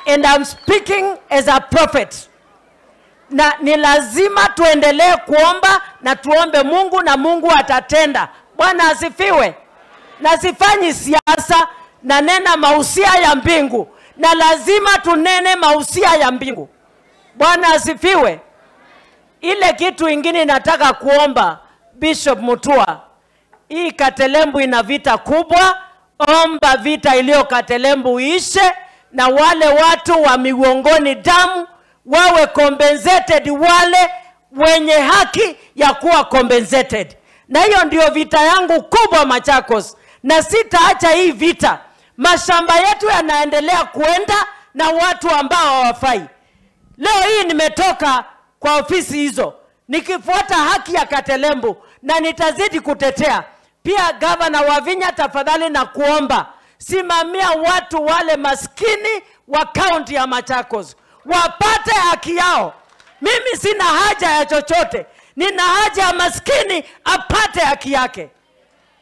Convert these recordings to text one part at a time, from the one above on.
and I'm speaking as a prophet. Na ni lazima tuendelee kuomba na tuombe Mungu na Mungu atatenda. Bwana asifiwe. Na sifanyi siasa, na nena mausia ya mbingu. Na lazima tunene mausia ya mbingu. Bwana asifiwe. Ile kitu ingine nataka kuomba Bishop Mutua. Hii Katelembu ina vita kubwa. Omba vita iliyo Katelembu ishe, na wale watu wa Miwongoni damu wawe compensated, wale wenye haki ya kuwa compensated. Na hiyo ndio vita yangu kubwa Machakos, na sitaacha hii vita. Mashamba yetu yanaendelea kuenda na watu ambao hawafai. Leo hii nimetoka kwa ofisi hizo nikifuata haki ya Katelembu, na nitazidi kutetea. Pia Gavana Wavinya, tafadhali na kuomba, simamia watu wale maskini wa kaunti ya Machakos wapate haki yao. Mimi sina haja ya chochote, nina haja ya maskini apate haki yake.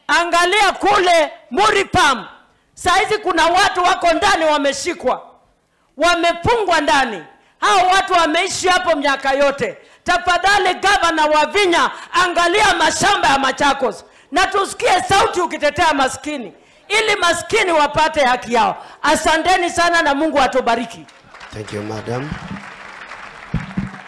Angalia kule Muripam, saizi kuna watu wako ndani wameshikwa, wamefungwa ndani. Hao watu wameishi hapo miaka yote. Tafadhali Gavana Wavinya, angalia mashamba ya Machakos na tusikie sauti ukitetea maskini, ili maskini wapate haki yao. Asanteni sana na Mungu atubariki. Thank you, madam.